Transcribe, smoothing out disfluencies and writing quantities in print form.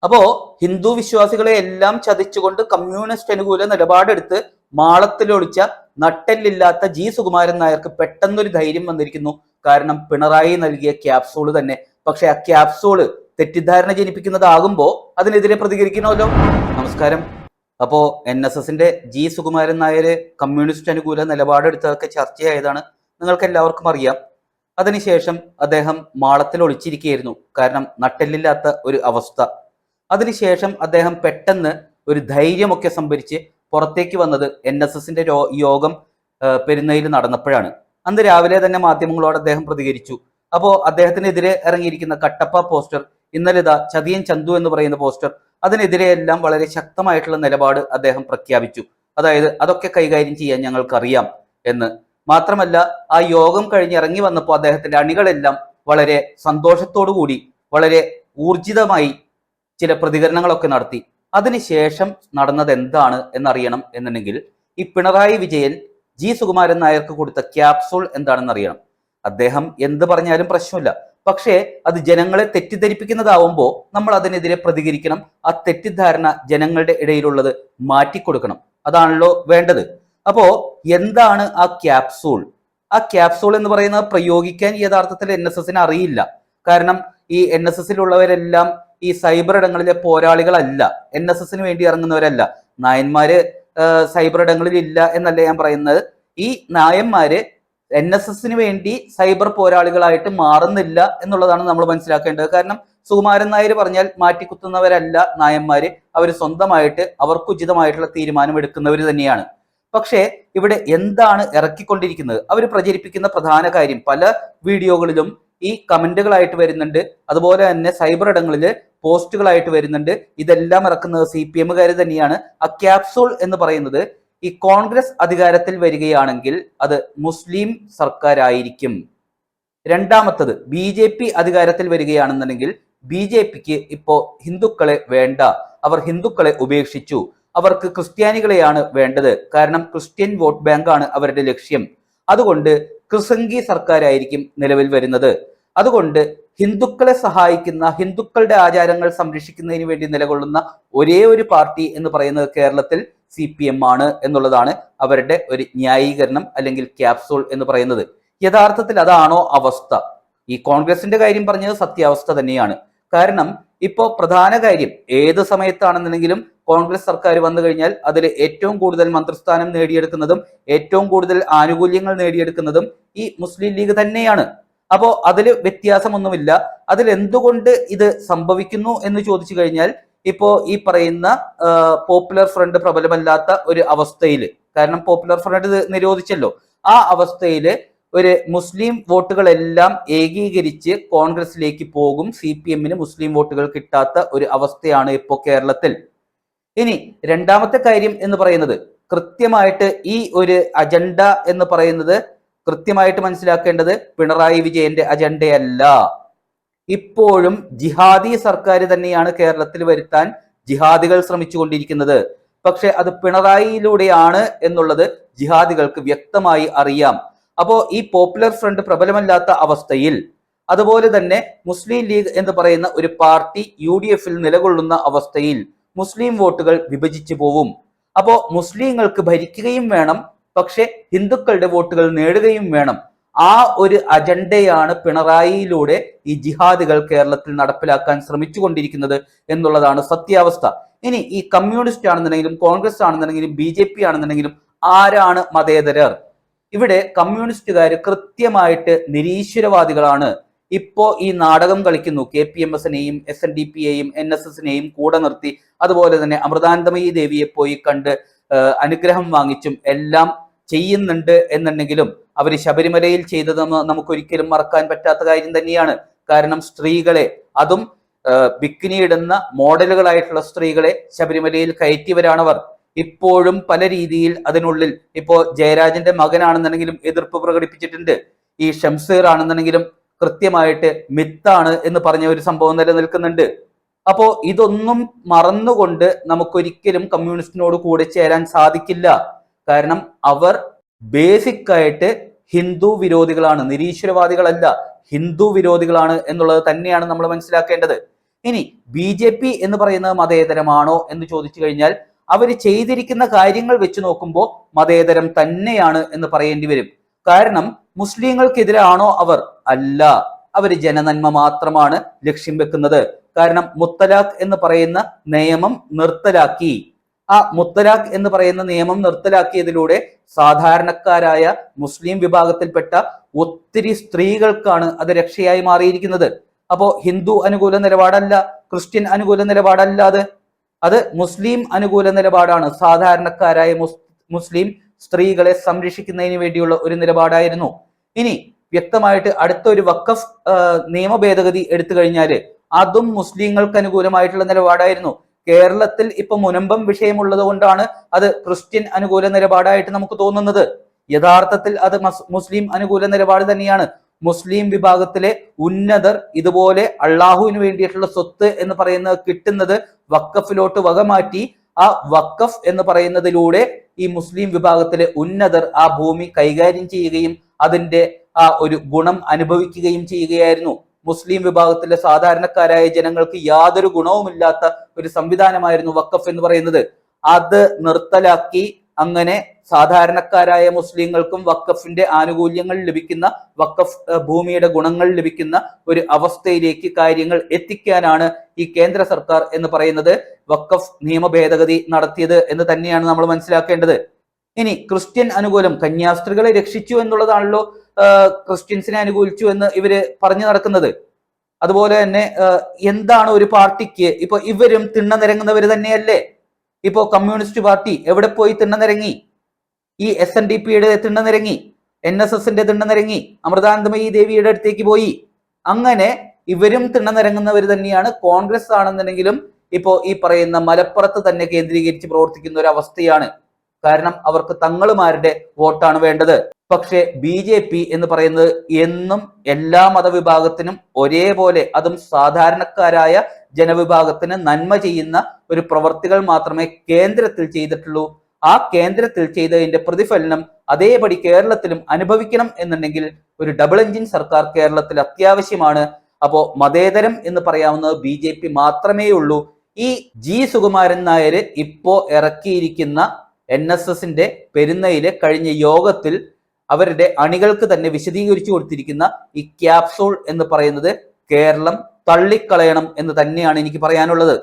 അപ്പോ ഹിന്ദു വിശ്വാസികളെ എല്ലാം ചതിച്ചുകൊണ്ട് കമ്മ്യൂണിസ്റ്റ് അനുകൂല നിലപാടെടുത്ത് മാളത്തിലൊളിച്ച നട്ടെല്ലില്ലാത്ത ജി സുകുമാരൻ നായർക്ക് പെട്ടെന്നൊരു ധൈര്യം വന്നിരിക്കുന്നു. കാരണം പിണറായി നൽകിയ ക്യാപ്സൂള് തന്നെ. പക്ഷെ ആ ക്യാപ്സൂള് തെറ്റിദ്ധാരണ ജനിപ്പിക്കുന്നതാകുമ്പോ അതിനെതിരെ പ്രതികരിക്കണമല്ലോ. നമസ്കാരം. അപ്പോ NSSന്റെ ജി സുകുമാരൻ നായര് കമ്മ്യൂണിസ്റ്റ് അനുകൂല നിലപാടെടുത്തതൊക്കെ ചർച്ചയായതാണ്, നിങ്ങൾക്ക് എല്ലാവർക്കും അറിയാം. അതിനുശേഷം അദ്ദേഹം മാളത്തിൽ ഒളിച്ചിരിക്കുകയായിരുന്നു, കാരണം നട്ടെല്ലില്ലാത്ത ഒരു അവസ്ഥ. അതിനുശേഷം അദ്ദേഹം പെട്ടെന്ന് ഒരു ധൈര്യമൊക്കെ സംഭരിച്ച് പുറത്തേക്ക് വന്നത് NSSന്റെ യോഗം പെരുന്നയിൽ നടന്നപ്പോഴാണ്. അന്ന് രാവിലെ തന്നെ മാധ്യമങ്ങളോട് അദ്ദേഹം പ്രതികരിച്ചു. അപ്പോൾ അദ്ദേഹത്തിനെതിരെ ഇറങ്ങിയിരിക്കുന്ന കട്ടപ്പ പോസ്റ്റർ, ഇന്നലെ ചതിയൻ ചന്തു എന്ന് പറയുന്ന പോസ്റ്റർ, അതിനെതിരെയെല്ലാം വളരെ ശക്തമായിട്ടുള്ള നിലപാട് അദ്ദേഹം പ്രഖ്യാപിച്ചു. അതായത് അതൊക്കെ കൈകാര്യം ചെയ്യാൻ ഞങ്ങൾക്കറിയാം എന്ന്. മാത്രമല്ല, ആ യോഗം കഴിഞ്ഞ് ഇറങ്ങി വന്നപ്പോൾ അദ്ദേഹത്തിന്റെ അണികളെല്ലാം വളരെ സന്തോഷത്തോടു കൂടി വളരെ ഊർജിതമായി ചില പ്രതികരണങ്ങളൊക്കെ നടത്തി. അതിനുശേഷം നടന്നത് എന്താണ് എന്നറിയണം എന്നുണ്ടെങ്കിൽ ഈ പിണറായി വിജയൻ ജി സുകുമാരൻ നായർക്ക് കൊടുത്ത ക്യാപ്സൂൾ എന്താണെന്ന് അറിയണം. അദ്ദേഹം എന്ത് പറഞ്ഞാലും പ്രശ്നമില്ല, പക്ഷേ അത് ജനങ്ങളെ തെറ്റിദ്ധരിപ്പിക്കുന്നതാവുമ്പോൾ നമ്മൾ അതിനെതിരെ പ്രതികരിക്കണം. ആ തെറ്റിദ്ധാരണ ജനങ്ങളുടെ ഇടയിലുള്ളത് മാറ്റിക്കൊടുക്കണം. അതാണല്ലോ വേണ്ടത്. അപ്പോ എന്താണ് ആ ക്യാപ്സൂൾ? ആ ക്യാപ്സൂൾ എന്ന് പറയുന്നത് പ്രയോഗിക്കാൻ യഥാർത്ഥത്തിൽ NSSന് അറിയില്ല. കാരണം ഈ NSSലുള്ളവരെല്ലാം ഈ സൈബർ ഇടങ്ങളിലെ പോരാളികളല്ല, NSSന് വേണ്ടി ഇറങ്ങുന്നവരല്ല. നായന്മാര് സൈബർ ഇടങ്ങളിൽ ഇല്ല എന്നല്ല ഞാൻ പറയുന്നത്. ഈ നായന്മാര് NSSന് വേണ്ടി സൈബർ പോരാളികളായിട്ട് മാറുന്നില്ല എന്നുള്ളതാണ് നമ്മൾ മനസ്സിലാക്കേണ്ടത്. കാരണം സുകുമാരൻ നായർ പറഞ്ഞാൽ മാറ്റിക്കുത്തുന്നവരല്ല നായന്മാര്, അവർ സ്വന്തമായിട്ട് അവർക്ക് ഉചിതമായിട്ടുള്ള തീരുമാനം എടുക്കുന്നവർ തന്നെയാണ്. പക്ഷേ ഇവിടെ എന്താണ് ഇറക്കിക്കൊണ്ടിരിക്കുന്നത്? അവർ പ്രചരിപ്പിക്കുന്ന പ്രധാന കാര്യം പല വീഡിയോകളിലും ഈ കമന്റുകളായിട്ട് വരുന്നുണ്ട്, അതുപോലെ തന്നെ സൈബർ ഇടങ്ങളിൽ പോസ്റ്റുകളായിട്ട് വരുന്നുണ്ട്. ഇതെല്ലാം ഇറക്കുന്നത് CPM-കാർ തന്നെയാണ്. ആ ക്യാപ്സൂൾ എന്ന് പറയുന്നത് ഈ കോൺഗ്രസ് അധികാരത്തിൽ വരികയാണെങ്കിൽ അത് മുസ്ലിം സർക്കാരായിരിക്കും. രണ്ടാമത്തത്, BJP അധികാരത്തിൽ വരികയാണെന്നുണ്ടെങ്കിൽ BJPക്ക് ഇപ്പോ ഹിന്ദുക്കളെ വേണ്ട, അവർ ഹിന്ദുക്കളെ ഉപേക്ഷിച്ചു, അവർക്ക് ക്രിസ്ത്യാനികളെയാണ് വേണ്ടത്. കാരണം ക്രിസ്ത്യൻ വോട്ട് ബാങ്കാണ് അവരുടെ ലക്ഷ്യം. അതുകൊണ്ട് ക്രിസംഗി സർക്കാരായിരിക്കും നിലവിൽ വരുന്നത്. അതുകൊണ്ട് ഹിന്ദുക്കളെ സഹായിക്കുന്ന, ഹിന്ദുക്കളുടെ ആചാരങ്ങൾ സംരക്ഷിക്കുന്നതിന് വേണ്ടി നിലകൊള്ളുന്ന ഒരേ ഒരു പാർട്ടി എന്ന് പറയുന്നത് കേരളത്തിൽ CPM ആണ് എന്നുള്ളതാണ് അവരുടെ ഒരു ന്യായീകരണം അല്ലെങ്കിൽ ക്യാപ്സൂൾ എന്ന് പറയുന്നത്. യഥാർത്ഥത്തിൽ അതാണോ അവസ്ഥ? ഈ കോൺഗ്രസിന്റെ കാര്യം പറഞ്ഞത് സത്യാവസ്ഥ തന്നെയാണ്. കാരണം ഇപ്പോ പ്രധാന കാര്യം, ഏത് സമയത്താണെന്നുണ്ടെങ്കിലും കോൺഗ്രസ് സർക്കാർ വന്നു കഴിഞ്ഞാൽ അതിൽ ഏറ്റവും കൂടുതൽ മന്ത്രിസ്ഥാനം നേടിയെടുക്കുന്നതും ഏറ്റവും കൂടുതൽ ആനുകൂല്യങ്ങൾ നേടിയെടുക്കുന്നതും ഈ മുസ്ലിം ലീഗ് തന്നെയാണ്. അപ്പോ അതിൽ വ്യത്യാസമൊന്നുമില്ല. അതിൽ എന്തുകൊണ്ട് ഇത് സംഭവിക്കുന്നു എന്ന് ചോദിച്ചു കഴിഞ്ഞാൽ, ഇപ്പോ ഈ പറയുന്ന പോപ്പുലർ ഫ്രണ്ട് പ്രബലമല്ലാത്ത ഒരു അവസ്ഥയിൽ, കാരണം പോപ്പുലർ ഫ്രണ്ട് നിരോധിച്ചല്ലോ, ആ അവസ്ഥയിൽ ഒരു മുസ്ലിം വോട്ടുകളെല്ലാം ഏകീകരിച്ച് കോൺഗ്രസിലേക്ക് പോകും. CPM-ന് മുസ്ലിം വോട്ടുകൾ കിട്ടാത്ത ഒരു അവസ്ഥയാണ് ഇപ്പോൾ കേരളത്തിൽ. ഇനി രണ്ടാമത്തെ കാര്യം എന്ന് പറയുന്നത്, കൃത്യമായിട്ട് ഈ ഒരു അജണ്ട എന്ന് പറയുന്നത് കൃത്യമായിട്ട് മനസ്സിലാക്കേണ്ടത് പിണറായി വിജയന്റെ അജണ്ടയല്ല. ഇപ്പോഴും ജിഹാദി സർക്കാർ തന്നെയാണ് കേരളത്തിൽ വരുത്താൻ ജിഹാദികൾ ശ്രമിച്ചുകൊണ്ടിരിക്കുന്നത്. പക്ഷെ അത് പിണറായിയിലൂടെയാണ് എന്നുള്ളത് ജിഹാദികൾക്ക് വ്യക്തമായി അറിയാം. അപ്പോ ഈ പോപ്പുലർ ഫ്രണ്ട് പ്രബലമല്ലാത്ത അവസ്ഥയിൽ, അതുപോലെ തന്നെ മുസ്ലിം ലീഗ് എന്ന് പറയുന്ന ഒരു പാർട്ടി UDF-ൽ നിലകൊള്ളുന്ന അവസ്ഥയിൽ മുസ്ലിം വോട്ടുകൾ വിഭജിച്ചു പോവും. അപ്പോ മുസ്ലിങ്ങൾക്ക് ഭരിക്കുകയും വേണം, പക്ഷെ ഹിന്ദുക്കളുടെ വോട്ടുകൾ നേടുകയും വേണം. ആ ഒരു അജണ്ടയാണ് പിണറായിയിലൂടെ ഈ ജിഹാദികൾ കേരളത്തിൽ നടപ്പിലാക്കാൻ ശ്രമിച്ചുകൊണ്ടിരിക്കുന്നത് എന്നുള്ളതാണ് സത്യാവസ്ഥ. ഇനി ഈ കമ്മ്യൂണിസ്റ്റ് ആണെന്നുണ്ടെങ്കിലും കോൺഗ്രസ് ആണെന്നുണ്ടെങ്കിലും BJP ആണെന്നുണ്ടെങ്കിലും ആരാണ് മതേതരർ? ഇവിടെ കമ്മ്യൂണിസ്റ്റുകാർ കൃത്യമായിട്ട് നിരീശ്വരവാദികളാണ്. ഇപ്പോ ഈ നാടകം കളിക്കുന്നു. KPMS-നെയും SNDP-യെയും NSS-നെയും കൂടെ നിർത്തി, അതുപോലെ തന്നെ അമൃതാനന്ദമയി ദേവിയെ പോയി കണ്ട് അനുഗ്രഹം വാങ്ങിച്ചും എല്ലാം ചെയ്യുന്നുണ്ട് എന്നുണ്ടെങ്കിലും അവർ ശബരിമലയിൽ ചെയ്തതെന്ന് നമുക്കൊരിക്കലും മറക്കാൻ പറ്റാത്ത കാര്യം തന്നെയാണ്. കാരണം സ്ത്രീകളെ, അതും ബിക്കിനി ഇടുന്ന മോഡലുകളായിട്ടുള്ള സ്ത്രീകളെ ശബരിമലയിൽ കയറ്റിയവരാണവർ. ഇപ്പോഴും പല രീതിയിൽ അതിനുള്ളിൽ, ഇപ്പോ ജയരാജന്റെ മകനാണെന്നുണ്ടെങ്കിലും എതിർപ്പ് പ്രകടിപ്പിച്ചിട്ടുണ്ട്. ഈ ഷംസീർ ആണെന്നുണ്ടെങ്കിലും കൃത്യമായിട്ട് മിത്താണ് എന്ന് പറഞ്ഞ ഒരു സംഭവം നിലനിൽക്കുന്നുണ്ട്. അപ്പോ ഇതൊന്നും മറന്നുകൊണ്ട് നമുക്കൊരിക്കലും കമ്മ്യൂണിസ്റ്റിനോട് കൂടെ ചേരാൻ സാധിക്കില്ല. കാരണം അവർ ബേസിക് ആയിട്ട് ഹിന്ദു വിരോധികളാണ്, നിരീശ്വരവാദികളല്ല, ഹിന്ദു വിരോധികളാണ് എന്നുള്ളത് തന്നെയാണ് നമ്മൾ മനസ്സിലാക്കേണ്ടത്. ഇനി BJP എന്ന് പറയുന്നത് മതേതരമാണോ എന്ന് ചോദിച്ചു കഴിഞ്ഞാൽ അവർ ചെയ്തിരിക്കുന്ന കാര്യങ്ങൾ വെച്ച് നോക്കുമ്പോൾ മതേതരം തന്നെയാണ് എന്ന് പറയേണ്ടി വരും. കാരണം മുസ്ലിങ്ങൾക്കെതിരാണോ അവർ? അല്ല, അവര് ജനനന്മ മാത്രമാണ് ലക്ഷ്യം വെക്കുന്നത്. കാരണം മുത്തലാഖ് എന്ന് പറയുന്ന നിയമം നിർത്തലാക്കി. ആ മുത്തലാഖ് എന്ന് പറയുന്ന നിയമം നിർത്തലാക്കിയതിലൂടെ സാധാരണക്കാരായ മുസ്ലിം വിഭാഗത്തിൽപ്പെട്ട ഒത്തിരി സ്ത്രീകൾക്കാണ് അത് രക്ഷയായി മാറിയിരിക്കുന്നത്. അപ്പോ ഹിന്ദു അനുകൂല നിലപാടല്ല, ക്രിസ്ത്യൻ അനുകൂല നിലപാടല്ലാതെ അത് മുസ്ലിം അനുകൂല നിലപാടാണ്. സാധാരണക്കാരായ മുസ്ലിം സ്ത്രീകളെ സംരക്ഷിക്കുന്നതിന് വേണ്ടിയുള്ള ഒരു നിലപാടായിരുന്നു. ഇനി വ്യക്തമായിട്ട് അടുത്ത ഒരു വഖഫ് നിയമ ഭേദഗതി എടുത്തു കഴിഞ്ഞാല് അതും മുസ്ലിങ്ങൾക്ക് അനുകൂലമായിട്ടുള്ള നിലപാടായിരുന്നു. കേരളത്തിൽ ഇപ്പൊ മുനമ്പം വിഷയമുള്ളത് കൊണ്ടാണ് അത് ക്രിസ്ത്യൻ അനുകൂല നിലപാടായിട്ട് നമുക്ക് തോന്നുന്നത്. യഥാർത്ഥത്തിൽ അത് മുസ്ലിം അനുകൂല നിലപാട് തന്നെയാണ്. മുസ്ലിം വിഭാഗത്തിലെ ഉന്നതർ ഇതുപോലെ അള്ളാഹുവിന് വേണ്ടിയിട്ടുള്ള സ്വത്ത് എന്ന് പറയുന്നത് കിട്ടുന്നത് വഖഫിലോട്ട് വകമാറ്റി ആ വഖഫ് എന്ന് പറയുന്നതിലൂടെ ഈ മുസ്ലിം വിഭാഗത്തിലെ ഉന്നതർ ആ ഭൂമി കൈകാര്യം ചെയ്യുകയും അതിന്റെ ആ ഒരു ഗുണം അനുഭവിക്കുകയും ചെയ്യുകയായിരുന്നു. മുസ്ലിം വിഭാഗത്തിലെ സാധാരണക്കാരായ ജനങ്ങൾക്ക് യാതൊരു ഗുണവുമില്ലാത്ത ഒരു സംവിധാനമായിരുന്നു വഖഫ് എന്ന് പറയുന്നത്. അത് നിർത്തലാക്കി അങ്ങനെ സാധാരണക്കാരായ മുസ്ലിങ്ങൾക്കും വഖഫിന്റെ ആനുകൂല്യങ്ങൾ ലഭിക്കുന്ന, വഖഫ് ഭൂമിയുടെ ഗുണങ്ങൾ ലഭിക്കുന്ന ഒരു അവസ്ഥയിലേക്ക് കാര്യങ്ങൾ എത്തിക്കാനാണ് ഈ കേന്ദ്ര സർക്കാർ എന്ന് പറയുന്നത് വഖഫ് നിയമ ഭേദഗതി നടത്തിയത് എന്ന് തന്നെയാണ് നമ്മൾ മനസ്സിലാക്കേണ്ടത്. ഇനി ക്രിസ്ത്യൻ അനുകൂലം, കന്യാസ്ത്രീകളെ രക്ഷിച്ചു എന്നുള്ളതാണല്ലോ ക്രിസ്ത്യൻസിനെ അനുകൂലിച്ചു എന്ന് ഇവര് പറഞ്ഞു നടക്കുന്നത്. അതുപോലെ തന്നെ എന്താണ് ഒരു പാർട്ടിക്ക്, ഇപ്പൊ ഇവരും തിണ്ണനിരങ്ങുന്നവർ തന്നെയല്ലേ? ഇപ്പോ കമ്മ്യൂണിസ്റ്റ് പാർട്ടി എവിടെ പോയി തിണ്ണനിരങ്ങി? ഈ SNDPയുടെ തിണ്ണനിരങ്ങി, NSSന്റെ തിണ്ണനിരങ്ങി, അമൃതാനന്ദമയി ദേവിയുടെ അടുത്തേക്ക് പോയി. അങ്ങനെ ഇവരും തിണ്ണനിരങ്ങുന്നവർ തന്നെയാണ്. കോൺഗ്രസ് ആണെന്നുണ്ടെങ്കിലും ഇപ്പോ ഈ പറയുന്ന മലപ്പുറത്ത് തന്നെ കേന്ദ്രീകരിച്ച് പ്രവർത്തിക്കുന്ന ഒരു അവസ്ഥയാണ്. കാരണം അവർക്ക് തങ്ങളുമാരുടെ വോട്ടാണ് വേണ്ടത്. പക്ഷെ BJP എന്ന് പറയുന്നത് എന്നും എല്ലാ മതവിഭാഗത്തിനും ഒരേപോലെ, അതും സാധാരണക്കാരായ ജനവിഭാഗത്തിന് നന്മ ചെയ്യുന്ന ഒരു പ്രവർത്തികൾ മാത്രമേ കേന്ദ്രത്തിൽ ചെയ്തിട്ടുള്ളൂ. ആ കേന്ദ്രത്തിൽ ചെയ്തതിന്റെ പ്രതിഫലനം അതേപടി കേരളത്തിലും അനുഭവിക്കണം എന്നുണ്ടെങ്കിൽ ഒരു ഡബിൾ എഞ്ചിൻ സർക്കാർ കേരളത്തിൽ അത്യാവശ്യമാണ്. അപ്പോ മതേതരം എന്ന് പറയാവുന്നത് BJP മാത്രമേ ഉള്ളൂ. ഈ സുകുമാരൻ നായർ ഇപ്പോ ഇറക്കിയിരിക്കുന്ന NSSന്റെ പെരുന്നയിലെ കഴിഞ്ഞ യോഗത്തിൽ അവരുടെ അണികൾക്ക് തന്നെ വിശദീകരിച്ചു കൊടുത്തിരിക്കുന്ന ഈ ക്യാപ്സൂൾ എന്ന് പറയുന്നത് കേരളം തള്ളിക്കളയണം എന്ന് തന്നെയാണ് എനിക്ക് പറയാനുള്ളത്.